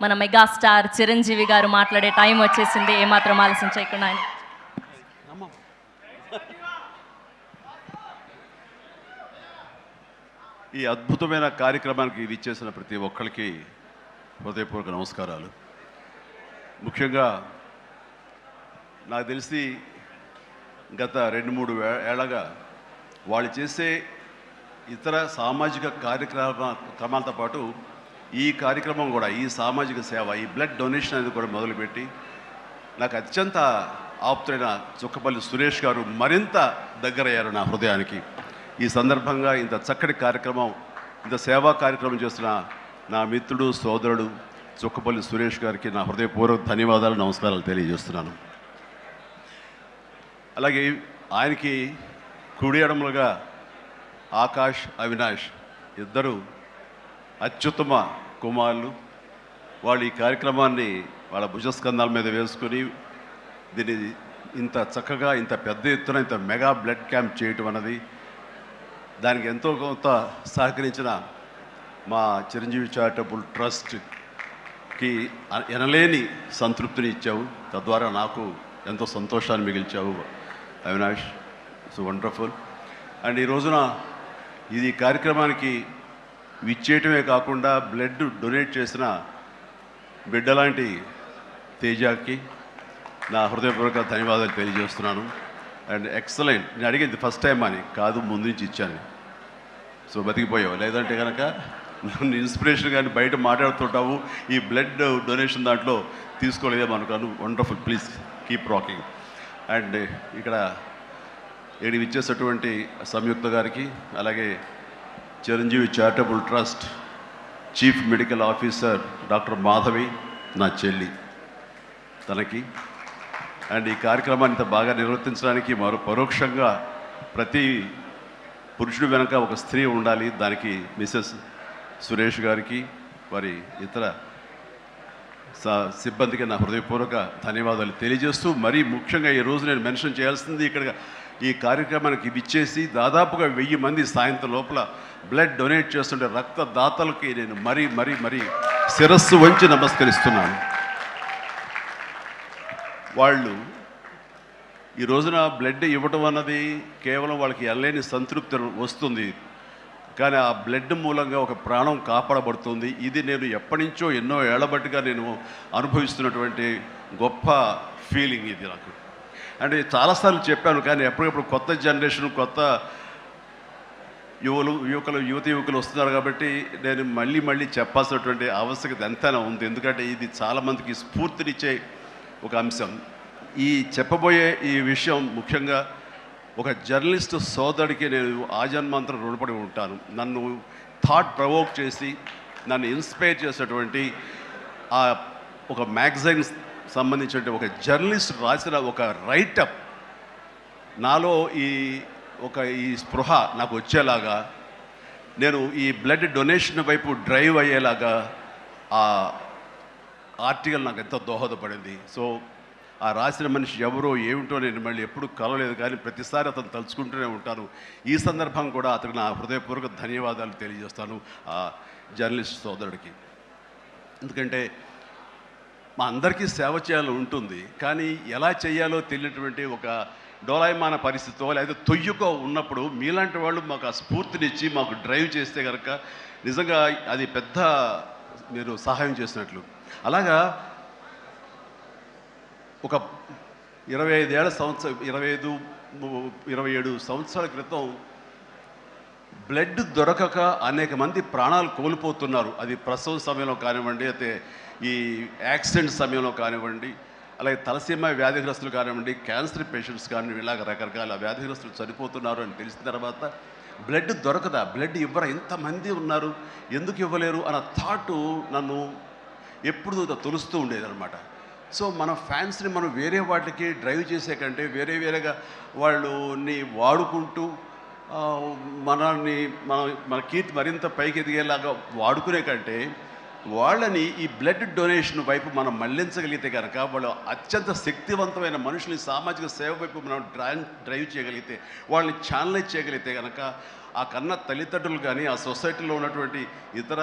మన మెగాస్టార్ చిరంజీవి గారు మాట్లాడే టైం వచ్చేసింది. ఏమాత్రం ఆలస్యం చేయకుండా ఆయన ఈ అద్భుతమైన కార్యక్రమానికి విచ్చేసిన ప్రతి ఒక్కరికి హృదయపూర్వక నమస్కారాలు. ముఖ్యంగా నాకు తెలిసి గత 2-3 ఏళ్ళగా వాళ్ళు చేసే ఇతర సామాజిక కార్యక్రమాలతో పాటు ఈ కార్యక్రమం కూడా, ఈ సామాజిక సేవ, ఈ బ్లడ్ డొనేషన్ అనేది కూడా మొదలుపెట్టి నాకు అత్యంత ఆప్తుడైన చుక్కపల్లి సురేష్ గారు మరింత దగ్గరయ్యారు నా హృదయానికి. ఈ సందర్భంగా ఇంత చక్కటి కార్యక్రమం, ఇంత సేవా కార్యక్రమం చేస్తున్న నా మిత్రుడు, సోదరుడు చుక్కపల్లి సురేష్ గారికి నా హృదయపూర్వక ధన్యవాదాలు, నమస్కారాలు తెలియజేస్తున్నాను. అలాగే ఆయనకి కుడి ఎడమలుగా ఆకాష్, అవినాష్ ఇద్దరు అత్యుత్తమ కుమారులు. వాళ్ళు ఈ కార్యక్రమాన్ని వాళ్ళ భుజస్కంధాల మీద వేసుకొని దీన్ని ఇంత చక్కగా, ఇంత పెద్ద ఎత్తున, ఇంత మెగా బ్లడ్ క్యాంప్ చేయటం అన్నది, దానికి ఎంతో కొంత సహకరించిన మా చిరంజీవి చారిటబుల్ ట్రస్ట్కి ఎనలేని సంతృప్తిని ఇచ్చావు. తద్వారా నాకు ఎంతో సంతోషాన్ని మిగిల్చావు అవినాష్. It's wonderful. అండ్ ఈ రోజున ఇది కార్యక్రమానికి విచ్చేయటమే కాకుండా బ్లడ్ డొనేట్ చేసిన బిడ్డలాంటి తేజాకి నా హృదయపూర్వక ధన్యవాదాలు తెలియజేస్తున్నాను. And excellent. నేను అడిగింది ఫస్ట్ టైం అని కాదు, ముందు నుంచి ఇచ్చాను. సో బతికిపోయావు. లేదంటే కనుక నన్ను ఇన్స్పిరేషన్ కానీ బయట మాట్లాడుతుంటావు, ఈ బ్లడ్ డొనేషన్ దాంట్లో తీసుకోలేదేమనుకోను. Wonderful. Please keep rocking. And ఇక్కడ ఇచ్చేసేటువంటి సంయుక్త గారికి, అలాగే Chiranjeevi charitable trust chief medical officer doctor Madhavi, నా చెల్లి, తనకి, అండ్ ఈ కార్యక్రమాన్ని ఇంత బాగా నిర్వర్తించడానికి పరోక్షంగా ప్రతి పురుషుడు వెనక ఒక స్త్రీ ఉండాలి, దానికి మిసెస్ సురేష్ గారికి, వారి ఇతర సిబ్బందికి నా హృదయపూర్వక ధన్యవాదాలు తెలియజేస్తూ, మరీ ముఖ్యంగా ఈరోజు నేను మెన్షన్ చేయాల్సింది, ఇక్కడ ఈ కార్యక్రమానికి విచ్చేసి దాదాపుగా 1000 మంది సాయంత్రం లోపల బ్లడ్ డొనేట్ చేస్తుంటే రక్తదాతలకి నేను మరీ మరీ మరీ శిరస్సు వంచి నమస్కరిస్తున్నాను. వాళ్ళు ఈ రోజున బ్లడ్ ఇవ్వటం అన్నది కేవలం వాళ్ళకి ఎనలేని సంతృప్తి వస్తుంది, కానీ ఆ బ్లడ్ మూలంగా ఒక ప్రాణం కాపాడబడుతుంది. ఇది నేను ఎప్పటి నుంచో ఎన్నో ఏళ్లబట్టిగా నేను అనుభవిస్తున్నటువంటి గొప్ప ఫీలింగ్ ఇది నాకు. అంటే చాలాసార్లు చెప్పాను, కానీ ఎప్పటికప్పుడు కొత్త జనరేషన్, కొత్త యువకులు వస్తున్నారు కాబట్టి నేను మళ్ళీ చెప్పాల్సినటువంటి ఆవశ్యకత ఎంతైనా ఉంది. ఎందుకంటే ఇది చాలామందికి స్ఫూర్తినిచ్చే ఒక అంశం. ఈ చెప్పబోయే ఈ విషయం ముఖ్యంగా ఒక జర్నలిస్ట్ సోదరుడికి నేను ఆజన్మాంతరం రుణపడి ఉంటాను. నన్ను థాట్ ప్రవోక్ చేసి నన్ను ఇన్స్పైర్ చేసేటువంటి ఆ ఒక మ్యాగజైన్ సంబంధించిన ఒక జర్నలిస్ట్ రాసిన ఒక రైటప్ నాలో ఈ స్పృహ నాకు వచ్చేలాగా, నేను ఈ బ్లడ్ డొనేషన్ వైపు డ్రైవ్ అయ్యేలాగా ఆ ఆర్టికల్ నాకు ఎంతో దోహదపడింది. సో ఆ రాసిన మనిషి ఎవరో ఏమిటో నేను మళ్ళీ ఎప్పుడు కలవలేదు, కానీ ప్రతిసారి అతను తలుచుకుంటూనే ఉంటాను. ఈ సందర్భం కూడా అతనికి నా హృదయపూర్వక ధన్యవాదాలు తెలియజేస్తాను ఆ జర్నలిస్ట్ సోదరుడికి. ఎందుకంటే మా అందరికీ సేవ చేయాలని ఉంటుంది, కానీ ఎలా చేయాలో తెలియనటువంటి ఒక డోలాయమాన పరిస్థితితో లేదా తొయ్యుకో ఉన్నప్పుడు మీలాంటి వాళ్ళు మాకు ఆ స్ఫూర్తినిచ్చి మాకు డ్రైవ్ చేస్తే కనుక నిజంగా అది పెద్ద మీరు సహాయం చేసినట్లు. అలాగా ఒక 27 సంవత్సరాల క్రితం బ్లడ్ దొరకక అనేక మంది ప్రాణాలు కోల్పోతున్నారు. అది ప్రసవం సమయంలో కానివ్వండి, అయితే ఈ యాక్సిడెంట్ సమయంలో కానివ్వండి, అలాగే తలసీమ వ్యాధిగ్రస్తులు కానివ్వండి, క్యాన్సర్ పేషెంట్స్ కానివ్వండి, ఇలాగ రకరకాల వ్యాధిగ్రస్తులు చనిపోతున్నారు అని తెలిసిన తర్వాత బ్లడ్ దొరకదా, బ్లడ్ ఇవ్వరా, ఎంతమంది ఉన్నారు, ఎందుకు ఇవ్వలేరు అన్న థాటు నన్ను ఎప్పుడు తొలుస్తూ ఉండేదన్నమాట. సో మన ఫ్యాన్స్ని మనం వేరే వాటికి డ్రైవ్ చేసే కంటే వేరేగా వాళ్ళని వాడుకుంటూ మన కీర్తి మరింత పైకి ఎదిగేలాగా వాడుకునే కంటే వాళ్ళని ఈ బ్లడ్ డొనేషన్ వైపు మనం మళ్లించగలిగితే కనుక, వాళ్ళు అత్యంత శక్తివంతమైన మనుషుల్ని సామాజిక సేవ వైపు మనం డ్రైవ్ చేయగలిగితే, వాళ్ళని ఛానలైజ్ చేయగలిగితే కనుక, ఆ కన్న తల్లిదండ్రులు కానీ, ఆ సొసైటీలో ఉన్నటువంటి ఇతర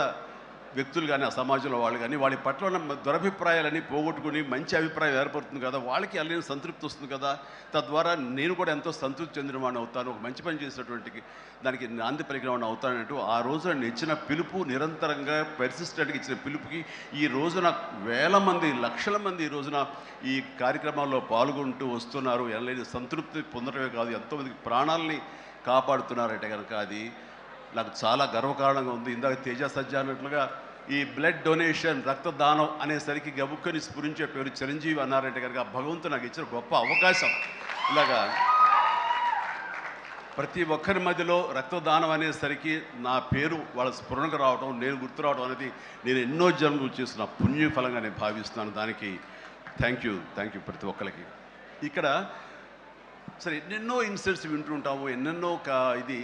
వ్యక్తులు కానీ ఆ సమాజంలో వాళ్ళు కానీ వాళ్ళ పట్ల ఉన్న దురభిప్రాయాలని పోగొట్టుకుని మంచి అభిప్రాయం ఏర్పడుతుంది కదా, వాళ్ళకి అల్లని సంతృప్తి వస్తుంది కదా, తద్వారా నేను కూడా ఎంతో సంతృప్తి చెందిన వాడిని అవుతాను, ఒక మంచి పని చేసినటువంటి దానికి నాంది పలికిన వాడిని అవుతానంటూ ఆ రోజున ఇచ్చిన పిలుపు, నిరంతరంగా పెర్సిస్టెంట్గా ఇచ్చిన పిలుపుకి ఈ రోజున వేల మంది, లక్షల మంది ఈ రోజున ఈ కార్యక్రమాల్లో పాల్గొంటూ వస్తున్నారు. ఎనలేని సంతృప్తి పొందడమే కాదు, ఎంతోమందికి ప్రాణాలని కాపాడుతున్నారంటే కనుక అది నాకు చాలా గర్వకారణంగా ఉంది. ఇందాక తేజ సజ్జా అన్నట్లుగా ఈ బ్లడ్ డొనేషన్, రక్తదానం అనేసరికి గబుక్కని స్ఫురించే పేరు చిరంజీవి అన్నారంటే కనుక భగవంతుడు నాకు ఇచ్చిన గొప్ప అవకాశం. ఇలాగా ప్రతి ఒక్కరి మధ్యలో రక్తదానం అనేసరికి నా పేరు వాళ్ళ స్ఫురణకు రావడం, నేను గుర్తు రావడం అనేది నేను ఎన్నో జన్మలు చేసిన పుణ్యఫలంగా నేను భావిస్తున్నాను. దానికి థ్యాంక్ యూ ప్రతి ఒక్కరికి. ఇక్కడ సరే ఎన్నెన్నో ఇన్సిడెంట్స్ వింటుంటాము, ఎన్నెన్నో ఇది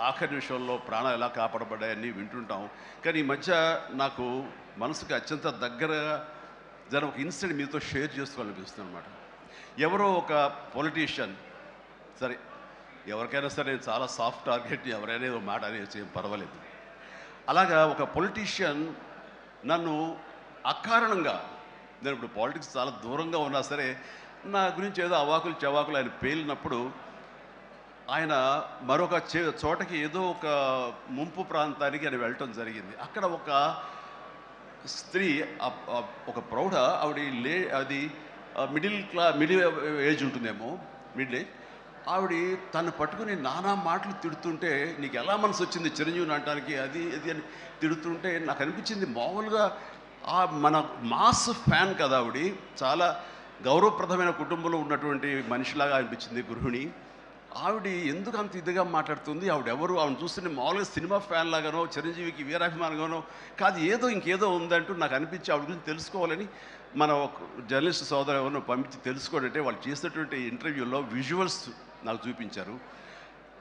ఆఖరి నిమిషంలో ప్రాణాలు ఎలా కాపాడబడ్డాయని వింటుంటాం. కానీ ఈ మధ్య నాకు మనసుకు అత్యంత దగ్గరగా జరిగిన ఒక ఇన్సిడెంట్ మీతో షేర్ చేసుకోవాలనిపిస్తుంది అనమాట. ఎవరో ఒక పొలిటీషియన్, సరే ఎవరికైనా సరే నేను చాలా సాఫ్ట్ టార్గెట్, ఎవరైనా ఏదో మాట అనేసి ఏం పర్వాలేదు. అలాగా ఒక పొలిటీషియన్ నన్ను అకారణంగా, నేను ఇప్పుడు పాలిటిక్స్ చాలా దూరంగా ఉన్నా సరే నా గురించి ఏదో అవాకులు చవాకులు ఆయన పేలినప్పుడు ఆయన మరొక చోటకి ఏదో ఒక ముంపు ప్రాంతానికి ఆయన వెళ్ళటం జరిగింది. అక్కడ ఒక స్త్రీ, ఒక ప్రౌఢ ఆవిడ అది మిడిల్ ఏజ్ ఉంటుందేమో, మిడిల్ ఏజ్ ఆవిడ తను పట్టుకుని నానా మాటలు తిడుతుంటే, నీకు ఎలా మనసు వచ్చింది చిరంజీవిని అనడానికి, అది అని తిడుతుంటే నాకు అనిపించింది మామూలుగా మన మాస్ ఫ్యాన్ కదా ఆవిడ, చాలా గౌరవప్రదమైన కుటుంబంలో ఉన్నటువంటి మనిషిలాగా అనిపించింది గృహిణి. ఆవిడ ఎందుకు అంత ఇదిగా మాట్లాడుతుంది, ఆవిడెవరు, ఆవిడ చూస్తుంటే మామూలుగా సినిమా ఫ్యాన్ లాగానో చిరంజీవికి వీరాభిమానంగానో కాదు, ఇంకేదో ఉందంటూ నాకు అనిపించి ఆవిడ గురించి తెలుసుకోవాలని మన ఒక జర్నలిస్ట్ సోదరు ఎవరినో పంపించి తెలుసుకోవాలంటే వాళ్ళు చేసినటువంటి ఇంటర్వ్యూలో విజువల్స్ నాకు చూపించారు.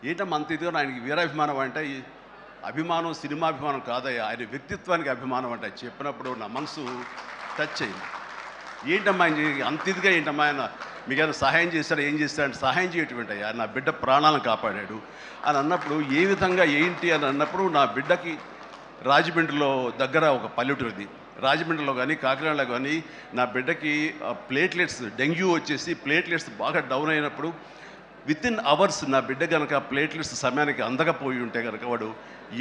ఏంటమ్మా అంత ఇదిగా ఆయనకి వీరాభిమానం అంటే, అభిమానం సినిమాభిమానం కాదయ్యా, ఆయన వ్యక్తిత్వానికి అభిమానం అంటే చెప్పినప్పుడు నా మనసు టచ్ అయింది. ఏంటమ్మా అంత ఇదిగా ఏంటమ్మా ఆయన మీకైనా సహాయం చేశాడు, ఏం చేశాడు, సహాయం చేయటువంటి అయ్యా, నా బిడ్డ ప్రాణాలను కాపాడాడు అని అన్నప్పుడు ఏ విధంగా ఏంటి అని అన్నప్పుడు, నా బిడ్డకి రాజమండ్రిలో దగ్గర ఒక పల్లెటూరిది, రాజమండ్రిలో కానీ కాకినాడలో కానీ నా బిడ్డకి ప్లేట్లెట్స్, డెంగ్యూ వచ్చేసి ప్లేట్లెట్స్ బాగా డౌన్ అయినప్పుడు వితిన్ అవర్స్ నా బిడ్డ కనుక ప్లేట్లెట్స్ సమయానికి అందకపోయి ఉంటే కనుక వాడు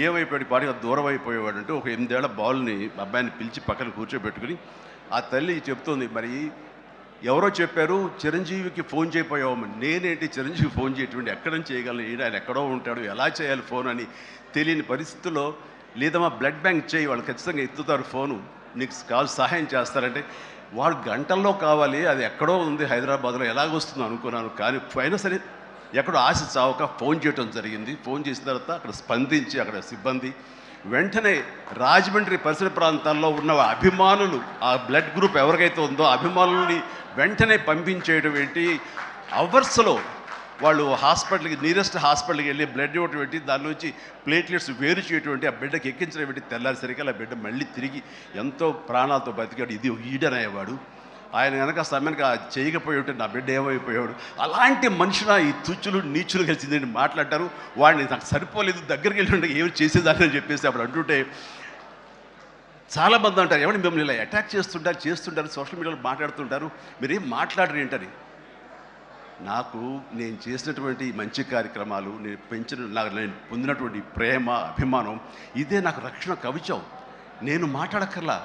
ఏమైపోయాడు, పాటిగా దూరం అయిపోయేవాడు. అంటే ఒక 8 ఏళ్ల బాలుని అబ్బాయిని పిలిచి పక్కన కూర్చోబెట్టుకుని ఆ తల్లి చెప్తుంది, మరి ఎవరో చెప్పారు చిరంజీవికి ఫోన్ చేయపోయావు. నేనేంటి చిరంజీవి ఫోన్ చేయటువంటి, ఎక్కడ నుంచి చేయగలను, ఆయన ఎక్కడో ఉంటాడు, ఎలా చేయాలి ఫోన్ అని తెలియని పరిస్థితుల్లో, లేదమ్మా బ్లడ్ బ్యాంక్ చేయి, వాళ్ళు ఖచ్చితంగా ఎత్తుతారు ఫోను, నీకు కావాలి సహాయం చేస్తారంటే, వాళ్ళు గంటల్లో కావాలి, అది ఎక్కడో ఉంది హైదరాబాద్లో, ఎలాగొస్తుందో అనుకున్నాను. కానీ అయినా సరే ఎక్కడో ఆశ చావక ఫోన్ చేయడం జరిగింది. ఫోన్ చేసిన తర్వాత అక్కడ స్పందించి అక్కడ సిబ్బంది వెంటనే రాజమండ్రి పరిసర ప్రాంతాల్లో ఉన్న అభిమానులు, ఆ బ్లడ్ గ్రూప్ ఎవరికైతే ఉందో అభిమానుల్ని వెంటనే పంపించేయడం ఏంటి, అవర్స్లో వాళ్ళు హాస్పిటల్కి, నీరెస్ట్ హాస్పిటల్కి వెళ్ళి బ్లడ్ ఇవ్వటం ఏంటి, దాని నుంచి ప్లేట్లెట్స్ వేరు చేయటువంటి, ఆ బిడ్డకి ఎక్కించడం ఏంటి, తెల్లారిసరికి ఆ బిడ్డ మళ్ళీ తిరిగి ఎంతో ప్రాణాలతో బతికాడు. ఇది ఈడనయ్యేవాడు. ఆయన కనుక సమయానికి చేయకపోయి ఉంటే నా బిడ్డ ఏమైపోయాడు. అలాంటి మనుషుల ఈ తుచ్చులు నీచులు కలిసి నేను మాట్లాడతారు, వాడిని నాకు సరిపోలేదు, దగ్గరికి వెళ్ళి ఏమి చేసేదాన్ని చెప్పేసి అప్పుడు అంటుంటే చాలామంది అంటారు, ఎవరిని మిమ్మల్ని ఇలా అటాక్ చేస్తుంటారు సోషల్ మీడియాలో మాట్లాడుతుంటారు, మీరేం మాట్లాడరు ఏంటని. నాకు నేను చేసినటువంటి మంచి కార్యక్రమాలు, నేను పొందినటువంటి ప్రేమ, అభిమానం, ఇదే నాకు రక్షణ కవచం. నేను మాట్లాడక్కర్లా,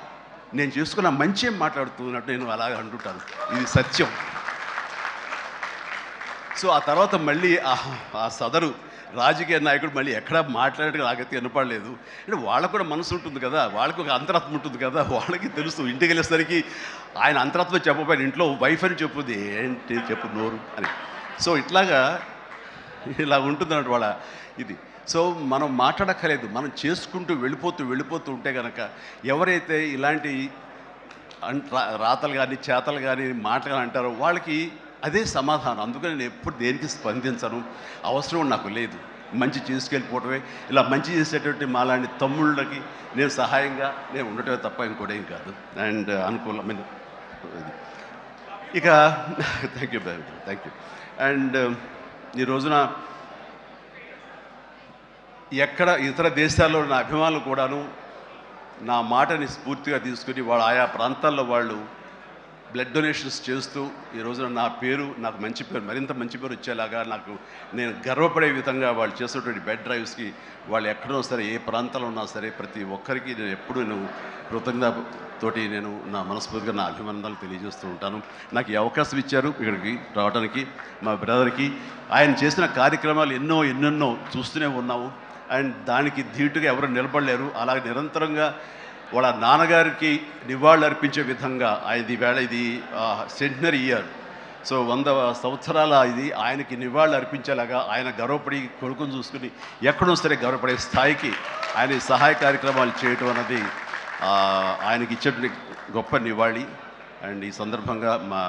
నేను చేసుకున్న మంచి మాట్లాడుతున్నట్టు నేను అలాగే అంటుంటాను, ఇది సత్యం. సో ఆ తర్వాత మళ్ళీ ఆ సదరు రాజకీయ నాయకుడు మళ్ళీ ఎక్కడా మాట్లాడేది నాకైతే వినపడలేదు. అంటే వాళ్ళకు కూడా మనసు ఉంటుంది కదా, వాళ్ళకి ఒక అంతరాత్మ ఉంటుంది కదా, వాళ్ళకి తెలుసు. ఇంటికి వెళ్ళేసరికి ఆయన అంతరాత్మ చెప్పబోయిన ఇంట్లో వైఫ్ అని చెప్పుద్ది, ఏంటి చెప్పు నోరు అని. సో ఇలా ఉంటుంది అన్నట్టు వాళ్ళ ఇది. సో మనం మాట్లాడక్కర్లేదు, మనం చేసుకుంటూ వెళ్ళిపోతూ ఉంటే కనుక ఎవరైతే ఇలాంటి రాతలు కానీ చేతలు కానీ మాటలు కానీ అంటారో వాళ్ళకి అదే సమాధానం. అందుకని నేను ఎప్పుడు దేనికి స్పందించను, అవసరం నాకు లేదు. మంచి చేసుకెళ్ళిపోవటమే, ఇలా మంచి చేసేటువంటి మాలాంటి తమ్ముళ్ళకి నేను సహాయంగా నేను ఉండటమే తప్ప ఇంకోటేం కాదు. అండ్ అనుకూలమైన ఇక థ్యాంక్ యూ. అండ్ ఈ రోజున ఎక్కడ ఇతర దేశాల్లో ఉన్న అభిమానులు కూడాను నా మాటని స్ఫూర్తిగా తీసుకుని వాళ్ళు ఆయా ప్రాంతాల్లో వాళ్ళు బ్లడ్ డొనేషన్స్ చేస్తూ ఈ రోజున నా పేరు నాకు మంచి పేరు మరింత మంచి పేరు వచ్చేలాగా నాకు నేను గర్వపడే విధంగా వాళ్ళు చేసేటువంటి బెడ్ డ్రైవ్స్కి వాళ్ళు ఎక్కడో సరే ఏ ప్రాంతంలో ఉన్నా సరే ప్రతి ఒక్కరికి నేను ఎప్పుడు కృతజ్ఞతతోటి నేను నా మనస్ఫూర్తిగా నా అభినందనలు తెలియజేస్తూ ఉంటాను. నాకు ఈ అవకాశం ఇచ్చారు ఇక్కడికి రావడానికి మా బ్రదర్కి. ఆయన చేసిన కార్యక్రమాలు ఎన్నెన్నో చూస్తూనే ఉన్నాము. అండ్ దానికి ధీటుగా ఎవరు నిలబడలేరు. అలాగే నిరంతరంగా వాళ్ళ నాన్నగారికి నివాళులు అర్పించే విధంగా ఆయనది వేళ ఇది సెంటనరీ ఇయర్. సో 100 సంవత్సరాల ఇది ఆయనకి నివాళులు అర్పించేలాగా ఆయన గర్వపడి కొడుకుని చూసుకుని ఎక్కడో సరే గర్వపడే స్థాయికి ఆయన సహాయ కార్యక్రమాలు చేయటం అన్నది ఆయనకి ఇచ్చేటువంటి గొప్ప నివాళి. అండ్ ఈ సందర్భంగా మా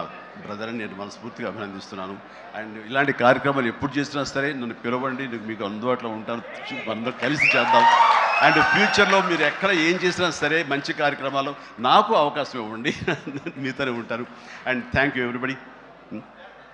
బ్రదర్ని నేను మనస్ఫూర్తిగా అభినందిస్తున్నాను. అండ్ ఇలాంటి కార్యక్రమాలు ఎప్పుడు చేసినా సరే నన్ను పిలవండి, మీకు అందుబాటులో ఉంటాను, అందరూ కలిసి చేద్దాం. అండ్ ఫ్యూచర్లో మీరు ఎక్కడ ఏం చేసినా సరే మంచి కార్యక్రమాలు నాకు అవకాశం ఇవ్వండి, మీతోనే ఉంటాను. And thank you everybody.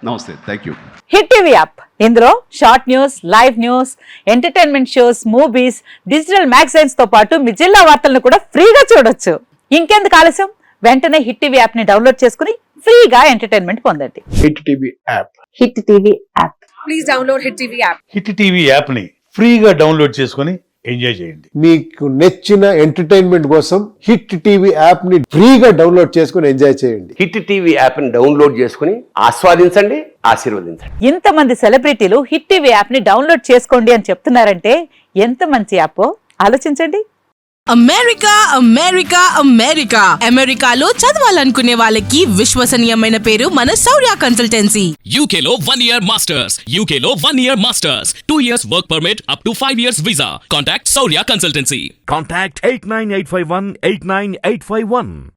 నమస్తే, thank you. Hit TV app, ఇందులో short news, live news, entertainment shows, movies, digital magazines తో పాటు మీ జిల్లా వార్తలను కూడా ఫ్రీగా చూడొచ్చు. ఇంకెందుకు ఆలస్యం, వెంటనే హిట్ టీవీ యాప్ ని డౌన్లోడ్ చేసుకుని ఫ్రీగా ఎంటర్టైన్మెంట్ పొందండి. Hit TV app. Hit TV app. Please download hit TV app. Hit TV app ని ఫ్రీగా డౌన్లోడ్ చేసుకొని ఎంజాయ్ చేయండి. మీకు నచ్చిన ఎంటర్టైన్మెంట్ కోసం హిట్ టీవీ యాప్ ని ఫ్రీగా డౌన్లోడ్ చేసుకొని ఎంజాయ్ చేయండి. హిట్ టీవీ యాప్ ని డౌన్లోడ్ చేసుకుని ఆస్వాదించండి, ఆశీర్వదించండి. ఇంతమంది సెలబ్రిటీలు హిట్ టీవీ యాప్ ని డౌన్లోడ్ చేసుకోండి అని చెప్తున్నారంటే ఎంత మంచి యాప్ ఆలోచించండి. అమెరికా అమెరికా అమెరికా అమెరికాలో చదవాలనుకునే వాళ్ళకి విశ్వసనీయమైన పేరు మన శౌర్య కన్సల్టెన్సీ. UK లో 1 year masters. UK లో 1 year masters. 2 years work permit up to 5 years visa. Contact Saurya Consultancy. Contact 89851 89851.